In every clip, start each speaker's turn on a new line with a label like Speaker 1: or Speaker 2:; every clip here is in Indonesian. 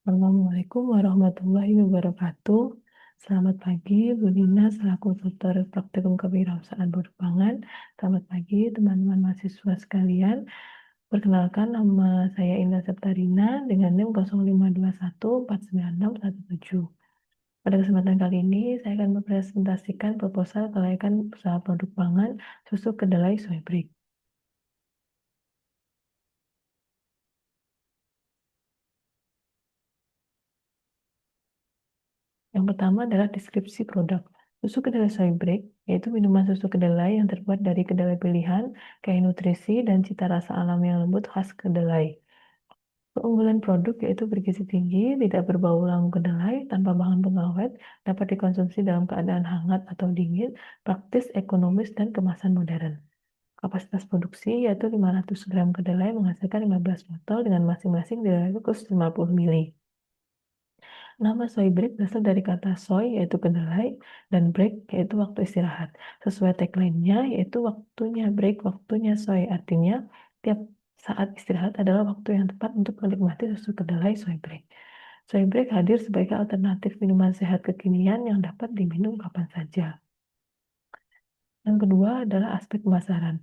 Speaker 1: Assalamualaikum warahmatullahi wabarakatuh. Selamat pagi, Bu Dina selaku tutor praktikum kewirausahaan produk pangan. Selamat pagi, teman-teman mahasiswa sekalian. Perkenalkan, nama saya Indah Septarina dengan NIM 0521496117. Pada kesempatan kali ini, saya akan mempresentasikan proposal kelayakan usaha produk pangan susu kedelai soy break. Yang pertama adalah deskripsi produk. Susu kedelai soy break, yaitu minuman susu kedelai yang terbuat dari kedelai pilihan, kaya nutrisi dan cita rasa alami yang lembut khas kedelai. Keunggulan produk yaitu bergizi tinggi, tidak berbau langu kedelai, tanpa bahan pengawet, dapat dikonsumsi dalam keadaan hangat atau dingin, praktis, ekonomis, dan kemasan modern. Kapasitas produksi yaitu 500 gram kedelai menghasilkan 15 botol dengan masing-masing dibungkus 50 ml. Nama soy break berasal dari kata soy yaitu kedelai dan break yaitu waktu istirahat. Sesuai tagline-nya yaitu waktunya break, waktunya soy. Artinya tiap saat istirahat adalah waktu yang tepat untuk menikmati susu kedelai soy break. Soy break hadir sebagai alternatif minuman sehat kekinian yang dapat diminum kapan saja. Yang kedua adalah aspek pemasaran.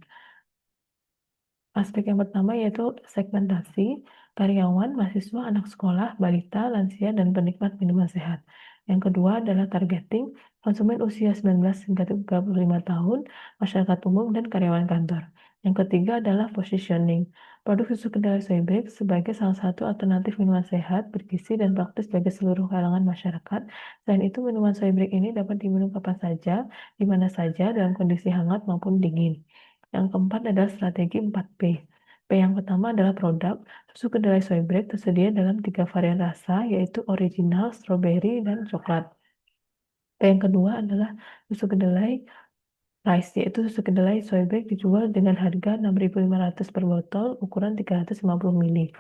Speaker 1: Aspek yang pertama yaitu segmentasi karyawan, mahasiswa, anak sekolah, balita, lansia, dan penikmat minuman sehat. Yang kedua adalah targeting konsumen usia 19 hingga 35 tahun, masyarakat umum, dan karyawan kantor. Yang ketiga adalah positioning. Produk susu kedelai soy break sebagai salah satu alternatif minuman sehat, bergizi, dan praktis bagi seluruh kalangan masyarakat. Selain itu, minuman soy break ini dapat diminum kapan saja, di mana saja, dalam kondisi hangat maupun dingin. Yang keempat adalah strategi 4P. P yang pertama adalah produk. Susu kedelai soy break tersedia dalam 3 varian rasa, yaitu original, strawberry, dan coklat. P yang kedua adalah susu kedelai price, yaitu susu kedelai soy break dijual dengan harga 6.500 per botol, ukuran 350 ml.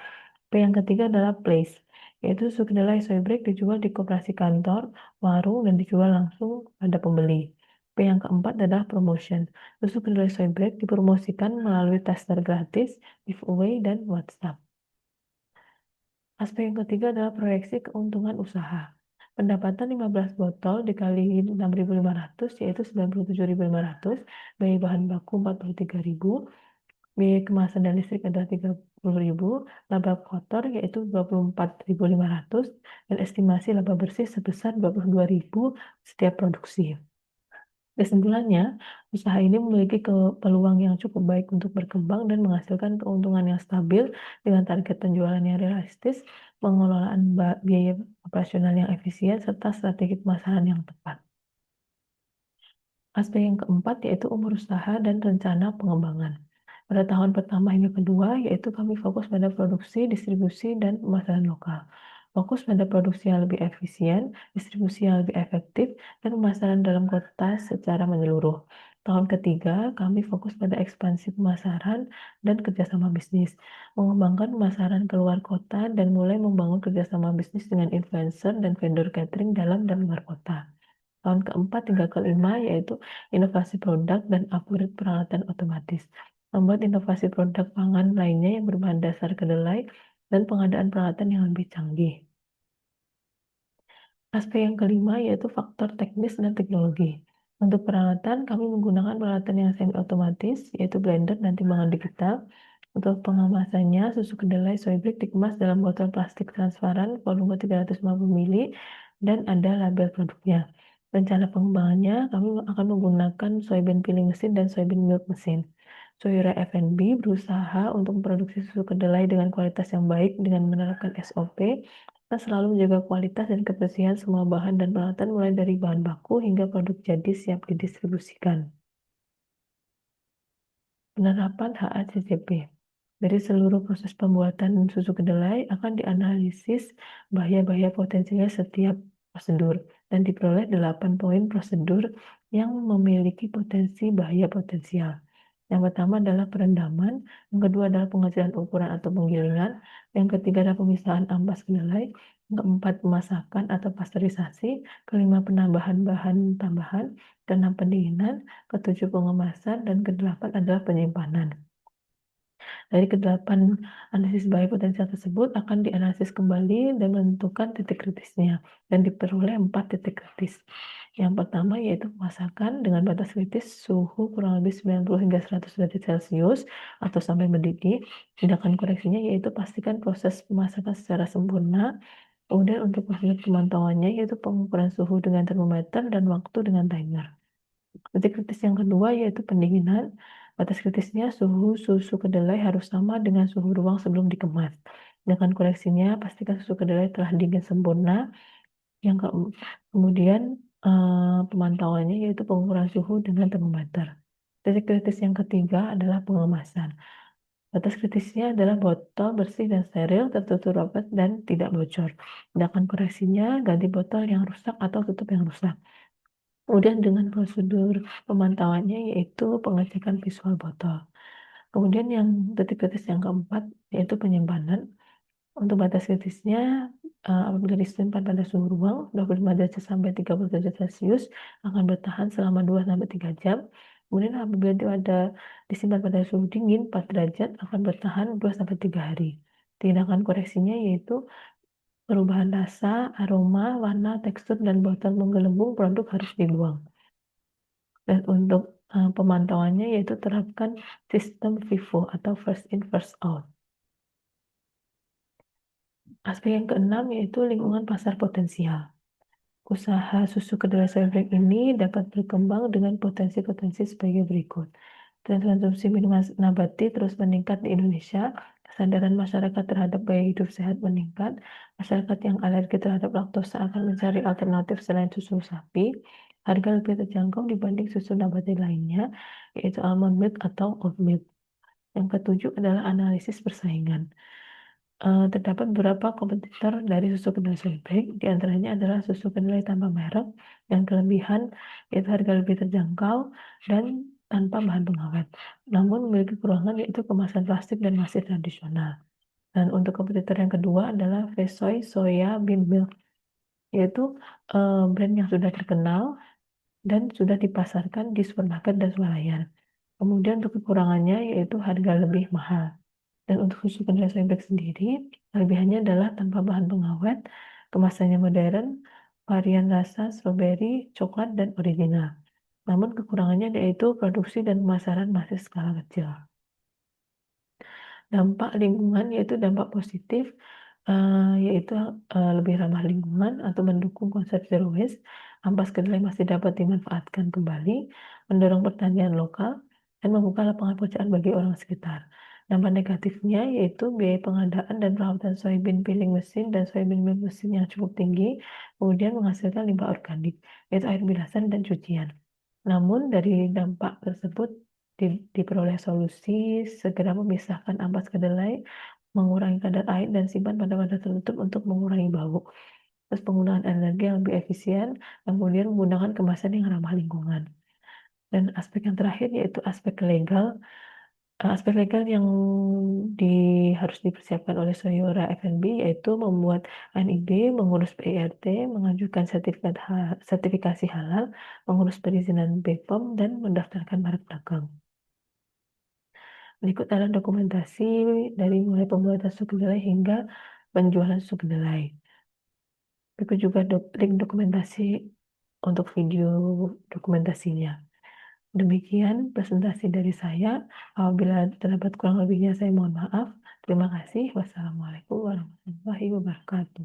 Speaker 1: P yang ketiga adalah place, yaitu susu kedelai soy break dijual di koperasi kantor, warung, dan dijual langsung pada pembeli. P yang keempat adalah promotion. Susu kedelai soy break dipromosikan melalui tester gratis, giveaway, dan WhatsApp. Aspek yang ketiga adalah proyeksi keuntungan usaha. Pendapatan 15 botol dikali 6.500 yaitu 97.500, biaya bahan baku 43.000, biaya kemasan dan listrik adalah 30.000, laba kotor yaitu 24.500, dan estimasi laba bersih sebesar 22.000 setiap produksi. Kesimpulannya, usaha ini memiliki peluang yang cukup baik untuk berkembang dan menghasilkan keuntungan yang stabil dengan target penjualan yang realistis, pengelolaan biaya operasional yang efisien, serta strategi pemasaran yang tepat. Aspek yang keempat yaitu umur usaha dan rencana pengembangan. Pada tahun pertama hingga kedua, yaitu kami fokus pada produksi, distribusi, dan pemasaran lokal. Fokus pada produksi yang lebih efisien, distribusi yang lebih efektif, dan pemasaran dalam kota secara menyeluruh. Tahun ketiga, kami fokus pada ekspansi pemasaran dan kerjasama bisnis, mengembangkan pemasaran keluar kota, dan mulai membangun kerjasama bisnis dengan influencer dan vendor catering dalam dan luar kota. Tahun keempat hingga kelima yaitu inovasi produk dan upgrade peralatan otomatis. Membuat inovasi produk pangan lainnya yang berbahan dasar kedelai dan pengadaan peralatan yang lebih canggih. Aspek yang kelima yaitu faktor teknis dan teknologi. Untuk peralatan, kami menggunakan peralatan yang semi-otomatis, yaitu blender dan timbangan digital. Untuk pengemasannya, susu kedelai soy break dikemas dalam botol plastik transparan volume 350 ml dan ada label produknya. Rencana pengembangannya, kami akan menggunakan soybean peeling mesin dan soybean milk mesin. Soyura F&B berusaha untuk memproduksi susu kedelai dengan kualitas yang baik dengan menerapkan SOP. Kita selalu menjaga kualitas dan kebersihan semua bahan dan peralatan mulai dari bahan baku hingga produk jadi siap didistribusikan. Penerapan HACCP. Dari seluruh proses pembuatan susu kedelai akan dianalisis bahaya-bahaya potensialnya setiap prosedur dan diperoleh 8 poin prosedur yang memiliki potensi bahaya potensial. Yang pertama adalah perendaman, yang kedua adalah pengecilan ukuran atau penggilingan, yang ketiga adalah pemisahan ampas kedelai, yang keempat pemasakan atau pasteurisasi, kelima penambahan bahan tambahan, keenam pendinginan, ketujuh pengemasan, dan kedelapan adalah penyimpanan. Dari kedelapan analisis bahaya potensial tersebut akan dianalisis kembali dan menentukan titik kritisnya, dan diperoleh 4 titik kritis. Yang pertama yaitu pemasakan dengan batas kritis suhu kurang lebih 90 hingga 100 derajat Celcius atau sampai mendidih. Tindakan koreksinya yaitu pastikan proses pemasakan secara sempurna. Kemudian untuk prosedur pemantauannya yaitu pengukuran suhu dengan termometer dan waktu dengan timer. Titik kritis yang kedua yaitu pendinginan. Batas kritisnya suhu susu kedelai harus sama dengan suhu ruang sebelum dikemas. Dengan koreksinya, pastikan susu kedelai telah dingin sempurna. Yang kemudian pemantauannya yaitu pengukuran suhu dengan termometer. Titik kritis yang ketiga adalah pengemasan. Batas kritisnya adalah botol bersih dan steril, tertutup rapat dan tidak bocor. Tindakan koreksinya ganti botol yang rusak atau tutup yang rusak. Kemudian dengan prosedur pemantauannya yaitu pengecekan visual botol. Kemudian yang titik kritis yang keempat yaitu penyimpanan. Untuk batas kritisnya apabila disimpan pada suhu ruang 25 derajat sampai 30 derajat Celcius akan bertahan selama 2 sampai 3 jam. Kemudian apabila disimpan pada suhu dingin 4 derajat akan bertahan 2 sampai 3 hari. Tindakan koreksinya yaitu perubahan rasa, aroma, warna, tekstur, dan botol menggelembung produk harus dibuang. Dan untuk pemantauannya yaitu terapkan sistem FIFO atau first in first out. Aspek yang keenam yaitu lingkungan pasar potensial. Usaha susu kedelai soybreak ini dapat berkembang dengan potensi-potensi sebagai berikut. Tren konsumsi minuman nabati terus meningkat di Indonesia, kesadaran masyarakat terhadap gaya hidup sehat meningkat, masyarakat yang alergi terhadap laktosa akan mencari alternatif selain susu sapi, harga lebih terjangkau dibanding susu nabati lainnya, yaitu almond milk atau oat milk. Yang ketujuh adalah analisis persaingan. Terdapat beberapa kompetitor dari susu kedelai soybreak, di antaranya adalah susu kedelai tanpa merek, yang kelebihan yaitu harga lebih terjangkau dan tanpa bahan pengawet, namun memiliki kekurangan yaitu kemasan plastik dan masih tradisional. Dan untuk kompetitor yang kedua adalah Vesoy Soya Bean Milk, yaitu brand yang sudah terkenal dan sudah dipasarkan di supermarket dan swalayan. Kemudian untuk kekurangannya yaitu harga lebih mahal. Dan untuk susu kedelai soybreak sendiri, kelebihannya adalah tanpa bahan pengawet, kemasannya modern, varian rasa stroberi, coklat, dan original. Namun kekurangannya yaitu produksi dan pemasaran masih skala kecil. Dampak lingkungan yaitu dampak positif, yaitu lebih ramah lingkungan atau mendukung konsep zero waste, ampas kedelai masih dapat dimanfaatkan kembali, mendorong pertanian lokal, dan membuka lapangan pekerjaan bagi orang sekitar. Dampak negatifnya yaitu biaya pengadaan dan perawatan soybean peeling mesin dan soybean milk mesin yang cukup tinggi, kemudian menghasilkan limbah organik, yaitu air bilasan dan cucian. Namun dari dampak tersebut diperoleh solusi, segera memisahkan ampas kedelai, mengurangi kadar air dan simpan pada wadah tertutup untuk mengurangi bau. Terus penggunaan energi yang lebih efisien, kemudian menggunakan kemasan yang ramah lingkungan. Dan aspek yang terakhir yaitu aspek legal. Aspek legal yang harus dipersiapkan oleh Soyora F&B yaitu membuat NIB, mengurus PIRT, mengajukan sertifikasi halal, mengurus perizinan BPOM, dan mendaftarkan merek dagang. Berikut adalah dokumentasi dari mulai pembuatan susu kedelai hingga penjualan susu kedelai. Berikut juga link dokumentasi untuk video dokumentasinya. Demikian presentasi dari saya. Apabila terdapat kurang lebihnya saya mohon maaf. Terima kasih. Wassalamualaikum warahmatullahi wabarakatuh.